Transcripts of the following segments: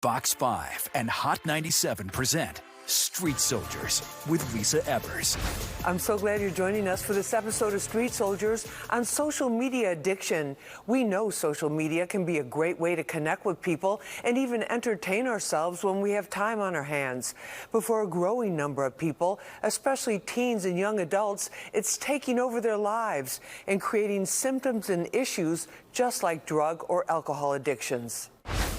Fox 5 and Hot 97 present Street Soldiers with Lisa Evers. I'm so glad you're joining us for this episode of Street Soldiers on social media addiction. We know social media can be a great way to connect with people and even entertain ourselves when we have time on our hands. But for a growing number of people, especially teens and young adults, it's taking over their lives and creating symptoms and issues just like drug or alcohol addictions.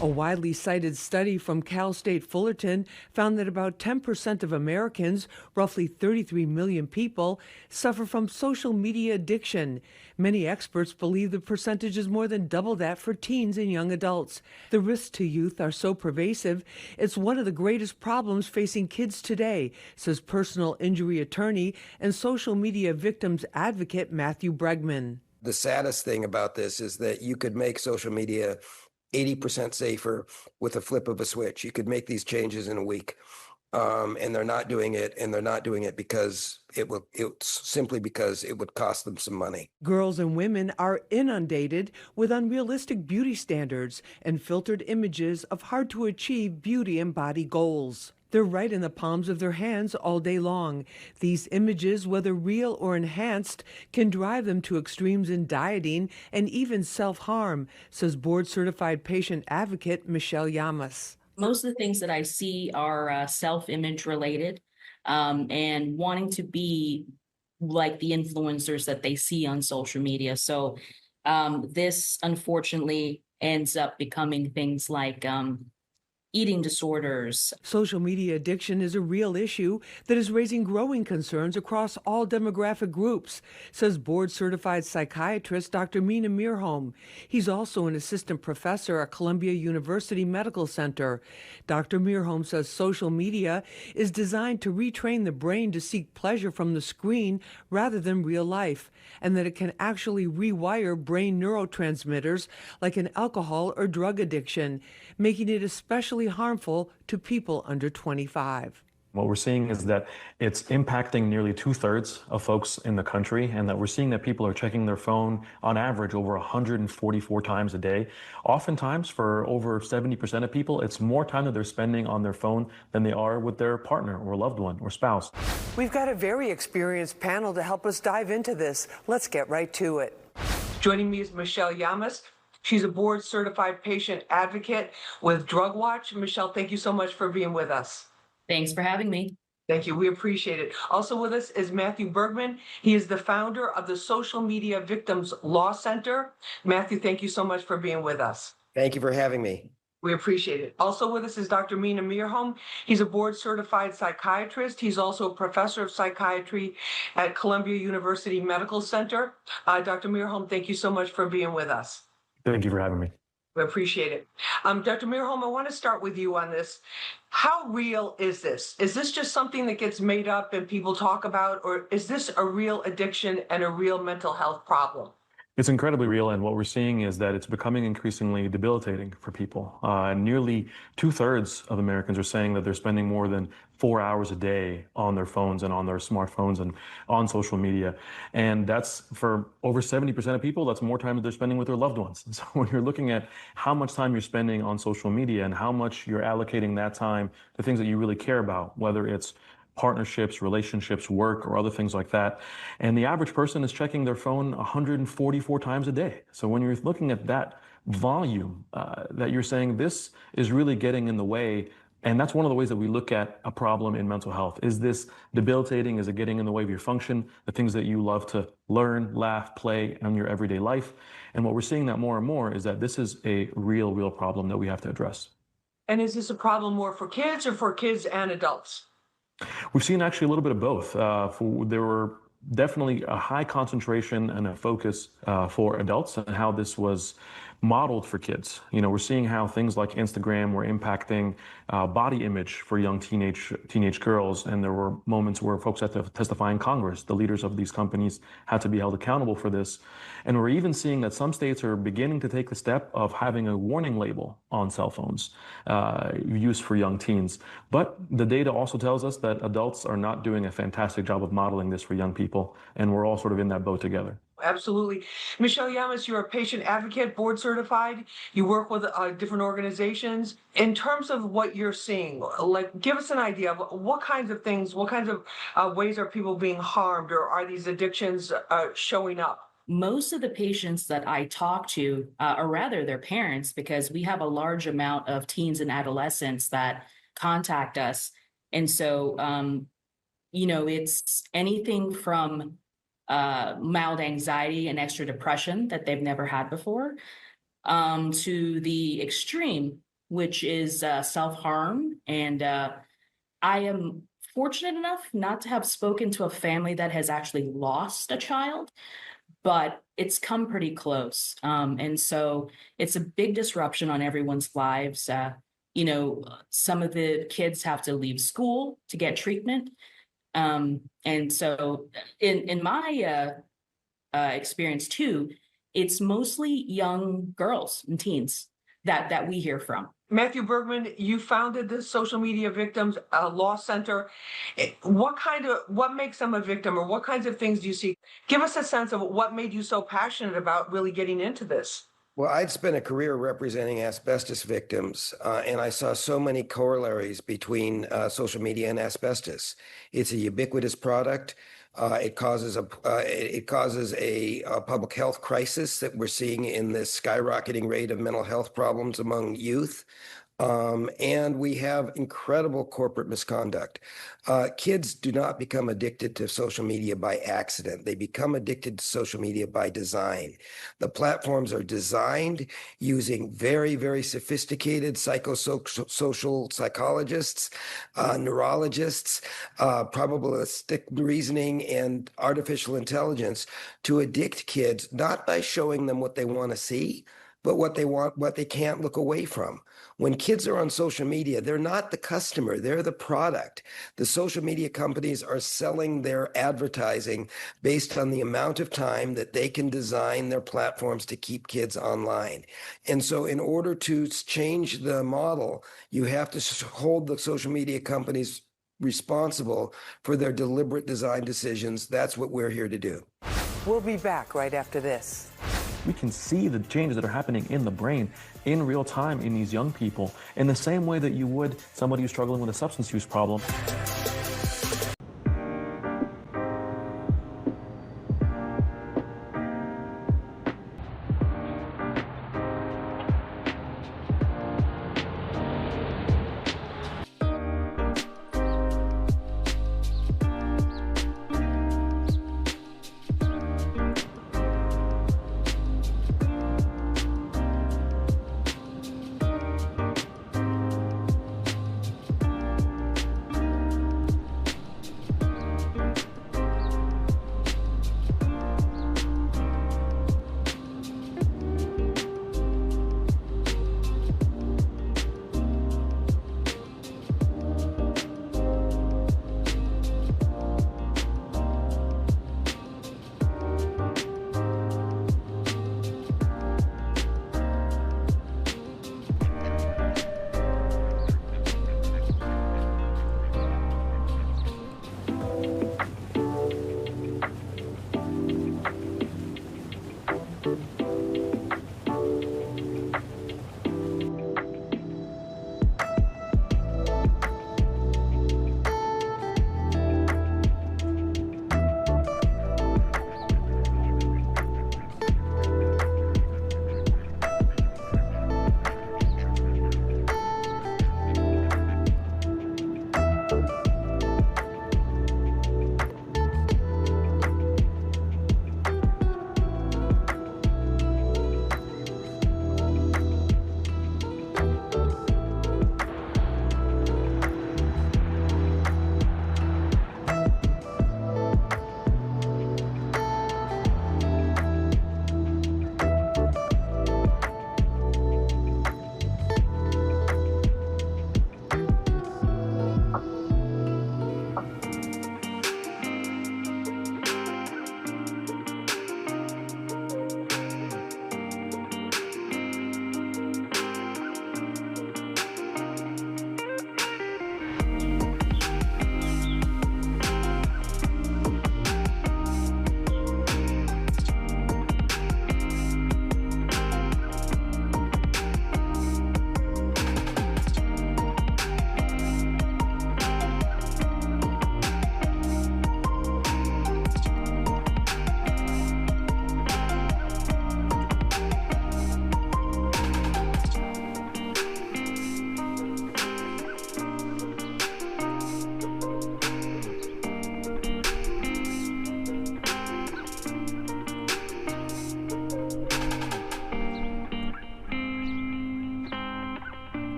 A widely cited study from Cal State Fullerton found that about 10% of Americans, roughly 33 million people, suffer from social media addiction. Many experts believe the percentage is more than double that for teens and young adults. The risks to youth are so pervasive, it's one of the greatest problems facing kids today, says personal injury attorney and social media victims advocate Matthew Bregman. The saddest thing about this is that you could make social media 80% safer with a flip of a switch. You could make these changes in a week, and they're not doing it. And they're not doing it because it's simply because it would cost them some money. Girls and women are inundated with unrealistic beauty standards and filtered images of hard to achieve beauty and body goals. They're right in the palms of their hands all day long. These images, whether real or enhanced, can drive them to extremes in dieting and even self-harm, says board-certified patient advocate Michelle Yamas. Most of the things that I see are self-image related and wanting to be like the influencers that they see on social media. So this unfortunately ends up becoming things like eating disorders. Social media addiction is a real issue that is raising growing concerns across all demographic groups, says board-certified psychiatrist Dr. Mina Mirholm. He's also an assistant professor at Columbia University Medical Center. Dr. Mirholm says social media is designed to retrain the brain to seek pleasure from the screen rather than real life, and that it can actually rewire brain neurotransmitters like an alcohol or drug addiction, making it especially harmful to people under 25. What we're seeing is that it's impacting nearly 2/3 of folks in the country, and that we're seeing that people are checking their phone on average over 144 times a day. Oftentimes, for over 70% of people, it's more time that they're spending on their phone than they are with their partner or loved one or spouse. We've got a very experienced panel to help us dive into this. Let's get right to it. Joining me is Michelle Yamas. She's a board-certified patient advocate with Drug Watch. Michelle, thank you so much for being with us. Thanks for having me. Thank you. We appreciate it. Also with us is Matthew Bregman. He is the founder of the Social Media Victims Law Center. Matthew, thank you so much for being with us. Thank you for having me. We appreciate it. Also with us is Dr. Mina Mirholm. He's a board-certified psychiatrist. He's also a professor of psychiatry at Columbia University Medical Center. Dr. Mirholm, thank you so much for being with us. Thank you for having me. We appreciate it. Dr. Mirholm, I want to start with you on this. How real is this? Is this just something that gets made up and people talk about, or is this a real addiction and a real mental health problem? It's incredibly real, and what we're seeing is that it's becoming increasingly debilitating for people. Nearly 2/3 of Americans are saying that they're spending more than 4 hours a day on their phones and on their smartphones and on social media. And that's, for over 70% of people, that's more time that they're spending with their loved ones. And so when you're looking at how much time you're spending on social media and how much you're allocating that time to things that you really care about, whether it's partnerships, relationships, work, or other things like that. And the average person is checking their phone 144 times a day. So when you're looking at that volume, that you're saying this is really getting in the way. And that's one of the ways that we look at a problem in mental health. Is this debilitating? Is it getting in the way of your function, the things that you love to learn, laugh, play in your everyday life? And what we're seeing that more and more is that this is a real problem that we have to address. And is this a problem more for kids or for kids and adults? We've seen actually a little bit of both. There were definitely a high concentration and a focus for adults and how this was modeled for kids. You know, we're seeing how things like Instagram were impacting body image for young teenage girls, and there were moments where folks had to testify in Congress. The leaders of these companies had to be held accountable for this. And we're even seeing that some states are beginning to take the step of having a warning label on cell phones used for young teens. But the data also tells us that adults are not doing a fantastic job of modeling this for young people, and we're all sort of in that boat together. Absolutely. Michelle Yamas, you're a patient advocate, board certified. You work with different organizations. In terms of what you're seeing, like, give us an idea of what kinds of things, what kinds of ways are people being harmed, or are these addictions showing up? Most of the patients that I talk to, or rather their parents, because we have a large amount of teens and adolescents that contact us. And so, it's anything from mild anxiety and extra depression that they've never had before, to the extreme, which is self-harm. And I am fortunate enough not to have spoken to a family that has actually lost a child, but it's come pretty close. And so it's a big disruption on everyone's lives. Some of the kids have to leave school to get treatment. And so in my experience too, it's mostly young girls and teens that we hear from. Matthew Bergman, you founded the Social Media Victims Law Center. What makes them a victim, or what kinds of things do you see? Give us a sense of what made you so passionate about really getting into this. Well, I'd spent a career representing asbestos victims, and I saw so many corollaries between social media and asbestos. It's a ubiquitous product. It causes a public health crisis that we're seeing in this skyrocketing rate of mental health problems among youth. And we have incredible corporate misconduct. Kids do not become addicted to social media by accident. They become addicted to social media by design. The platforms are designed using very, very sophisticated psychosocial psychologists, neurologists, probabilistic reasoning, and artificial intelligence to addict kids, not by showing them what they want to see, but what they can't look away from. When kids are on social media, they're not the customer, they're the product. The social media companies are selling their advertising based on the amount of time that they can design their platforms to keep kids online. And so in order to change the model, you have to hold the social media companies responsible for their deliberate design decisions. That's what we're here to do. We'll be back right after this. We can see the changes that are happening in the brain in real time in these young people in the same way that you would somebody who's struggling with a substance use problem.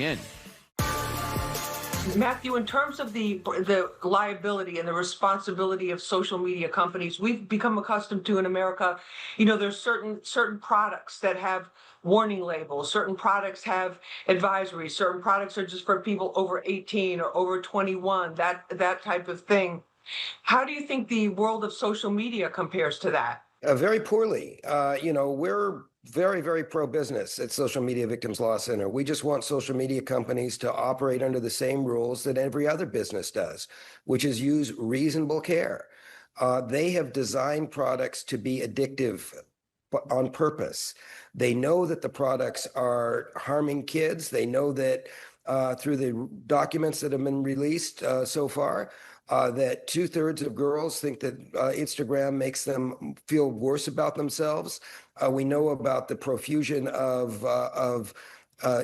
in. Matthew, in terms of the liability and the responsibility of social media companies, we've become accustomed to in America, there's certain products that have warning labels, certain products have advisories, certain products are just for people over 18 or over 21, that type of thing. How do you think the world of social media compares to that? Very poorly. We're very, very pro-business at Social Media Victims Law Center. We just want social media companies to operate under the same rules that every other business does, which is use reasonable care. They have designed products to be addictive on purpose. They know that the products are harming kids. They know that through the documents that have been released so far, that 2/3 of girls think that Instagram makes them feel worse about themselves. We know about the profusion of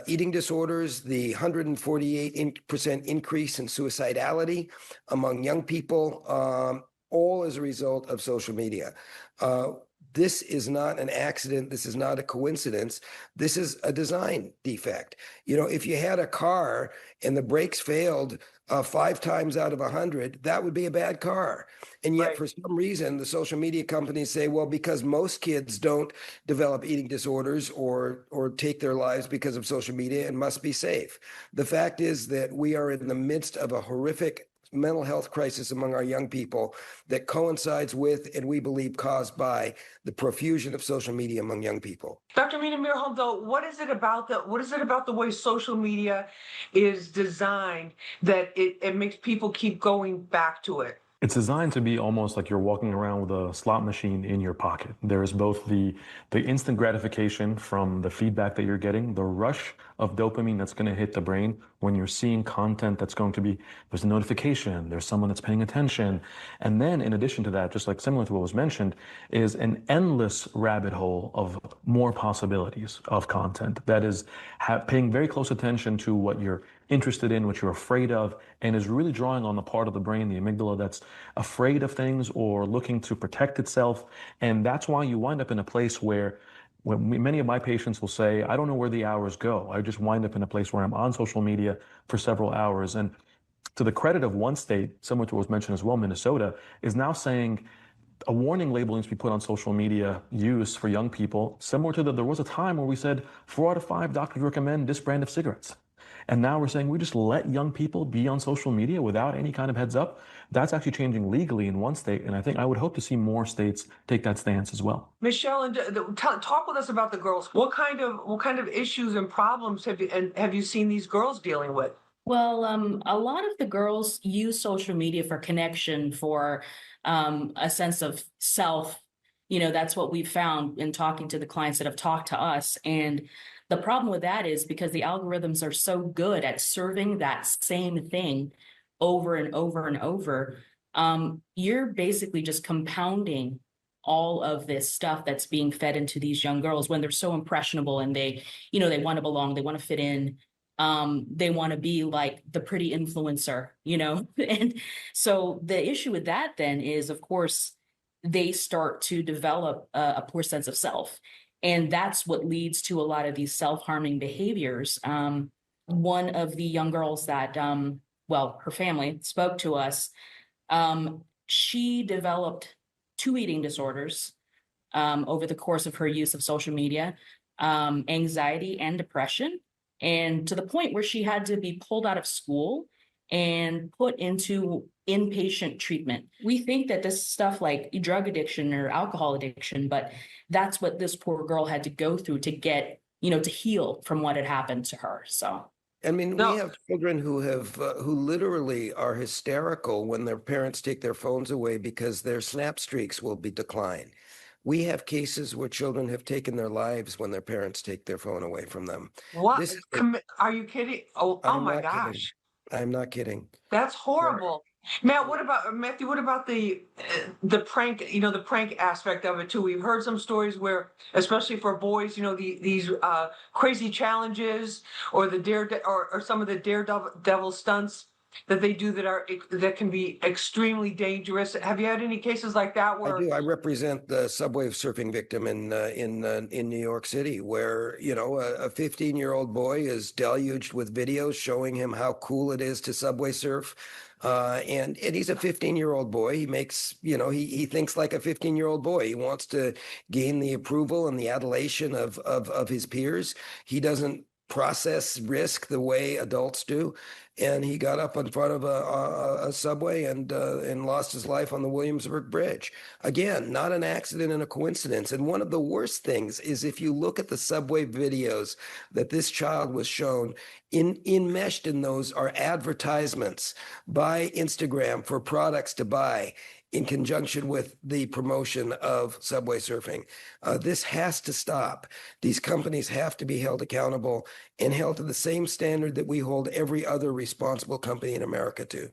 eating disorders, the 148% increase in suicidality among young people, all as a result of social media. This is not an accident. This is not a coincidence. This is a design defect. If you had a car and the brakes failed 5 times out of 100, that would be a bad car. And yet, for some reason, the social media companies say, well, because most kids don't develop eating disorders or take their lives because of social media, it must be safe. The fact is that we are in the midst of a horrific mental health crisis among our young people that coincides with, and we believe caused by, the profusion of social media among young people. Dr. Mina Mirholm, though, what is it about the way social media is designed that it makes people keep going back to it? It's designed to be almost like you're walking around with a slot machine in your pocket. There's both the instant gratification from the feedback that you're getting, the rush of dopamine that's going to hit the brain when you're seeing content that's going to be, there's a notification, there's someone that's paying attention. And then in addition to that, just like similar to what was mentioned, is an endless rabbit hole of more possibilities of content that is paying very close attention to what you're interested in, what you're afraid of, and is really drawing on the part of the brain, the amygdala, that's afraid of things or looking to protect itself. And that's why you wind up in a place where many of my patients will say, I don't know where the hours go. I just wind up in a place where I'm on social media for several hours. And to the credit of one state, similar to what was mentioned as well, Minnesota, is now saying a warning label needs to be put on social media use for young people, similar to there was a time where we said 4 out of 5 doctors recommend this brand of cigarettes. And now we're saying we just let young people be on social media without any kind of heads up. That's actually changing legally in one state. And I would hope to see more states take that stance as well. Michelle, and talk with us about the girls. What kind of issues and problems have you seen these girls dealing with? Well, a lot of the girls use social media for connection, for a sense of self. That's what we've found in talking to the clients that have talked to us. And the problem with that is because the algorithms are so good at serving that same thing over and over and over, you're basically just compounding all of this stuff that's being fed into these young girls when they're so impressionable and they want to belong, they want to fit in. They want to be like the pretty influencer, and so the issue with that then is, of course, they start to develop a poor sense of self. And that's what leads to a lot of these self-harming behaviors. One of the young girls that, her family spoke to us, she developed 2 eating disorders over the course of her use of social media, anxiety and depression, and to the point where she had to be pulled out of school and put into inpatient treatment. We think that this stuff like drug addiction or alcohol addiction, but that's what this poor girl had to go through to get, to heal from what had happened to her. So, we have children who literally are hysterical when their parents take their phones away because their snap streaks will be declined. We have cases where children have taken their lives when their parents take their phone away from them. What? Are you kidding? Oh my gosh. I'm not kidding. That's horrible. Matt, Matthew, what about the prank, the prank aspect of it too? We've heard some stories where, especially for boys, these crazy challenges or or some of the daredevil stunts. that they do that can be extremely dangerous. Have you had any cases like that I where? do. I represent the subway surfing victim in New York City, where a 15-year-old boy is deluged with videos showing him how cool it is to subway surf, and he's a 15-year-old boy. He makes he thinks like a 15-year-old boy. He wants to gain the approval and the adulation of his peers. He doesn't process risk the way adults do, and he got up in front of a subway and lost his life on the Williamsburg Bridge. Again, not an accident and a coincidence. And one of the worst things is if you look at the subway videos that this child was shown, enmeshed in those are advertisements by Instagram for products to buy in conjunction with the promotion of subway surfing. This has to stop. These companies have to be held accountable and held to the same standard that we hold every other responsible company in America to.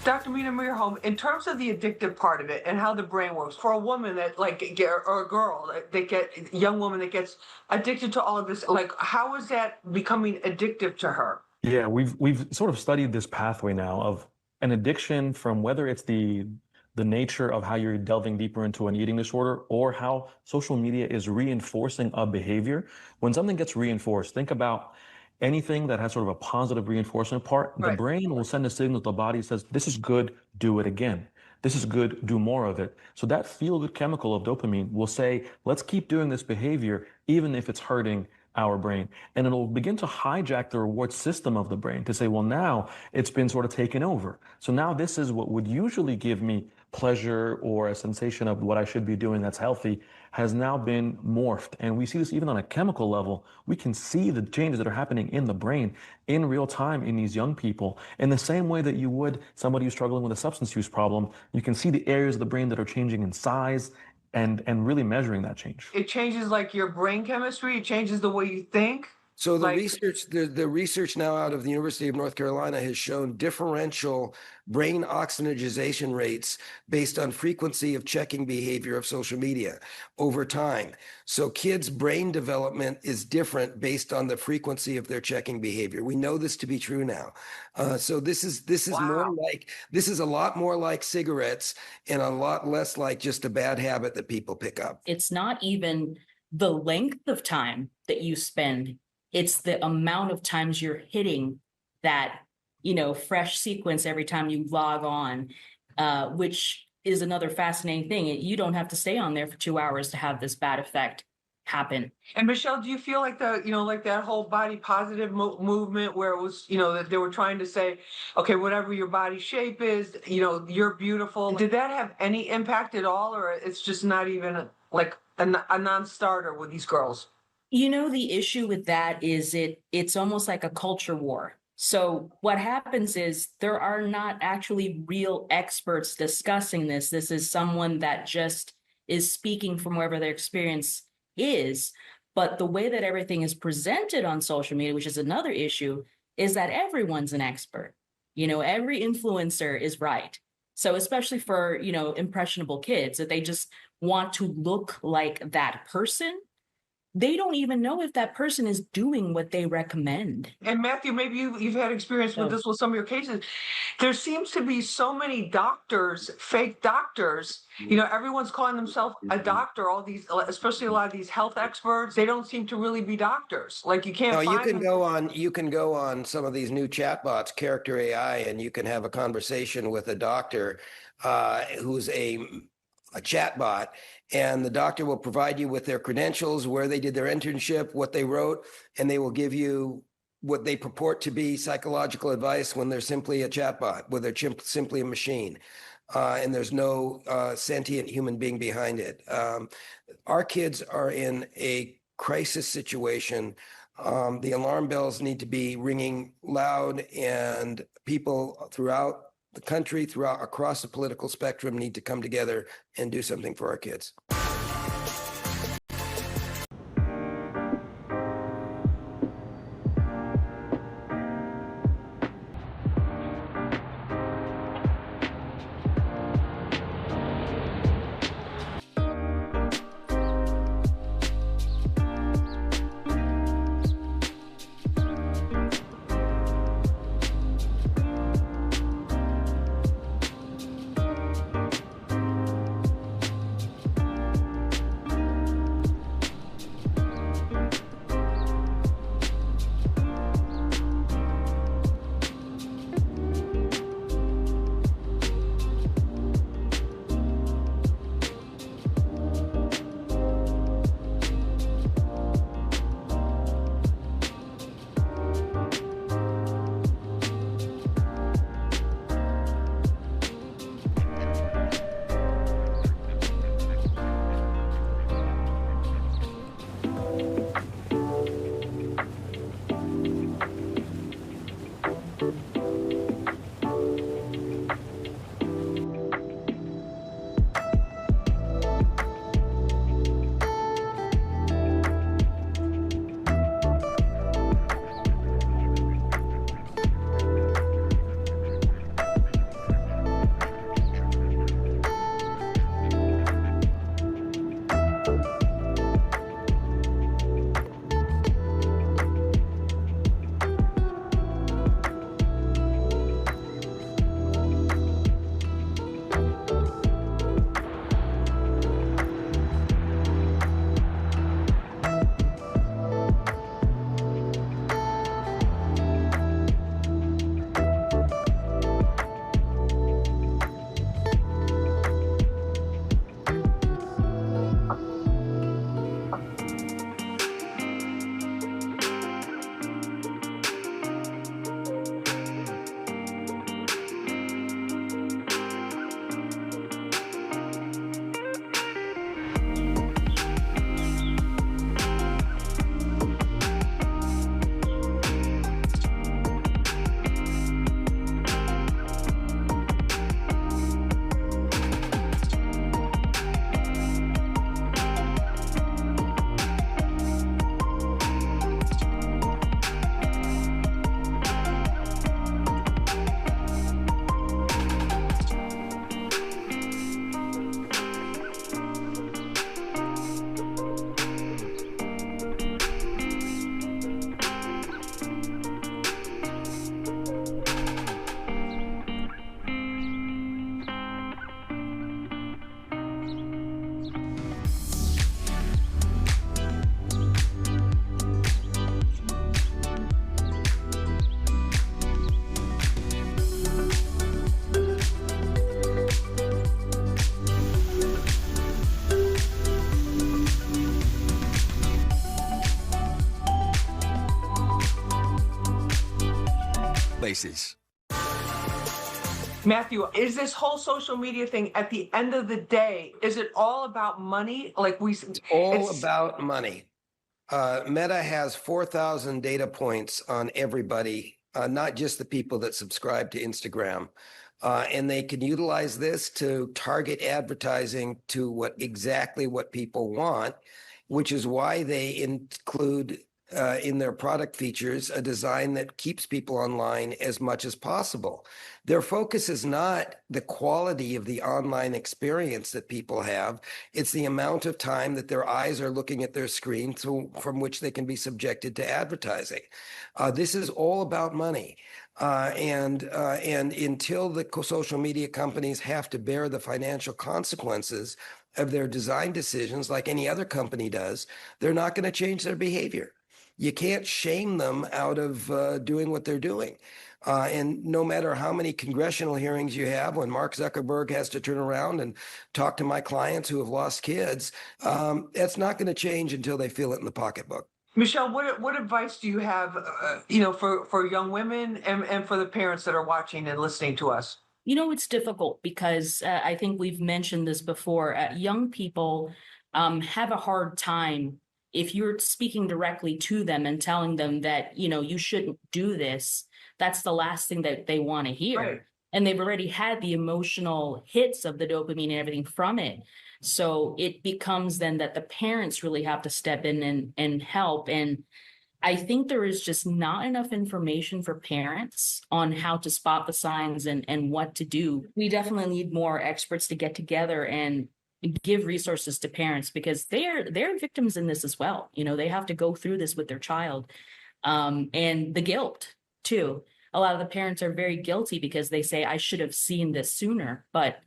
Dr. Mina Meerholm, in terms of the addictive part of it and how the brain works, for a woman that or a girl young woman that gets addicted to all of this, how is that becoming addictive to her? Yeah, we've sort of studied this pathway now of an addiction, from whether it's the nature of how you're delving deeper into an eating disorder or how social media is reinforcing a behavior. When something gets reinforced, think about anything that has sort of a positive reinforcement part. The Right. brain will send a signal to the body that says, this is good, do it again. this is good, do more of it. So that feel-good chemical of dopamine will say, let's keep doing this behavior, even if it's hurting our brain. And it'll begin to hijack the reward system of the brain to say, well, now it's been sort of taken over. So now this is what would usually give me pleasure or a sensation of what I should be doing that's healthy has now been morphed. And we see this even on a chemical level. We can see the changes that are happening in the brain in real time in these young people. In the same way that you would somebody who's struggling with a substance use problem, you can see the areas of the brain that are changing in size and really measuring that change. It changes like your brain chemistry. It changes the way you think. So the Like- research, the research now out of the University of North Carolina has shown differential brain oxygenation rates based on frequency of checking behavior of social media over time. So kids' brain development is different based on the frequency of their checking behavior. We know this to be true now. So this is more like, this is a lot more like cigarettes and a lot less like just a bad habit that people pick up. It's not even the length of time that you spend. It's the amount of times you're hitting that, fresh sequence every time you log on, which is another fascinating thing. You don't have to stay on there for 2 hours to have this bad effect happen. And Michelle, do you feel like like that whole body positive movement where it was, that they were trying to say, okay, whatever your body shape is, you're beautiful. Did that have any impact at all, or it's just not even like a non-starter with these girls? The issue with that is it's almost like a culture war. So what happens is there are not actually real experts discussing this. This is someone that just is speaking from wherever their experience is. But the way that everything is presented on social media, which is another issue, is that everyone's an expert. Every influencer is right. So especially for, impressionable kids, that they just want to look like that person. They don't even know if that person is doing what they recommend. And Matthew, maybe you've had experience with this with some of your cases. There seems to be so many doctors, fake doctors. Everyone's calling themselves a doctor. All these, especially a lot of these health experts, they don't seem to really be doctors. Like you can't. No, find you can go on some of these new chatbots, Character AI, and you can have a conversation with a doctor who's a chatbot, and the doctor will provide you with their credentials, where they did their internship, what they wrote, and they will give you what they purport to be psychological advice when they're simply a chatbot, where they're simply a machine, and there's no sentient human being behind it. Our kids are in a crisis situation. The alarm bells need to be ringing loud, and people throughout the country, across the political spectrum, need to come together and do something for our kids. devices. Matthew, is this whole social media thing at the end of the day, is it all about money? All about money. Meta has 4,000 data points on everybody, not just the people that subscribe to Instagram. And they can utilize this to target advertising to exactly what people want, which is why they include in their product features a design that keeps people online as much as possible. Their focus is not the quality of the online experience that people have. It's the amount of time that their eyes are looking at their screen from which they can be subjected to advertising. This is all about money. And until the social media companies have to bear the financial consequences of their design decisions, like any other company does, they're not going to change their behavior. You can't shame them out of doing what they're doing. And no matter how many congressional hearings you have, when Mark Zuckerberg has to turn around and talk to my clients who have lost kids, that's not going to change until they feel it in the pocketbook. Michelle, what advice do you have, for young women and for the parents that are watching and listening to us? It's difficult because I think we've mentioned this before. Young people have a hard time if you're speaking directly to them and telling them that, you shouldn't do this. That's the last thing that they want to hear. Right. And they've already had the emotional hits of the dopamine and everything from it. So it becomes then that the parents really have to step in and help. And I think there is just not enough information for parents on how to spot the signs and what to do. We definitely need more experts to get together and give resources to parents because they're victims in this as well. They have to go through this with their child. And the guilt too. A lot of the parents are very guilty because they say, I should have seen this sooner, but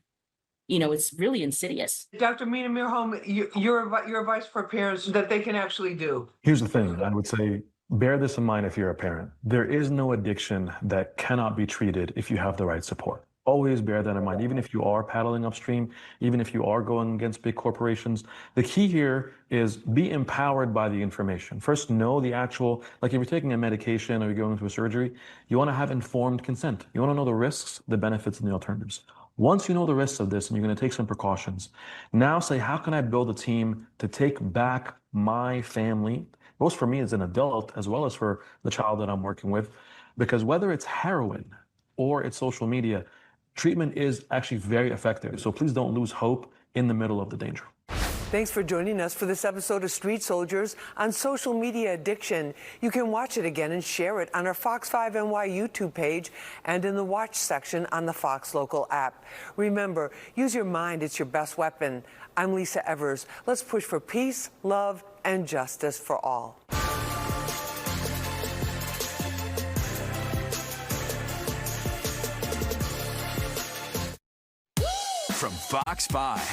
it's really insidious. Dr. Mina Mirholm, your advice for parents that they can actually do. Here's the thing. I would say, bear this in mind if you're a parent. There is no addiction that cannot be treated if you have the right support. Always bear that in mind, even if you are paddling upstream, even if you are going against big corporations. The key here is be empowered by the information. First, know the actual, like if you're taking a medication or you're going through a surgery, you want to have informed consent. You want to know the risks, the benefits, and the alternatives. Once you know the risks of this and you're going to take some precautions, now say, how can I build a team to take back my family, both for me as an adult as well as for the child that I'm working with? Because whether it's heroin or it's social media, treatment is actually very effective. So please don't lose hope in the middle of the danger. Thanks for joining us for this episode of Street Soldiers on social media addiction. You can watch it again and share it on our Fox 5 NY YouTube page and in the watch section on the Fox Local app. Remember, use your mind, it's your best weapon. I'm Lisa Evers. Let's push for peace, love, and justice for all. From Fox 5.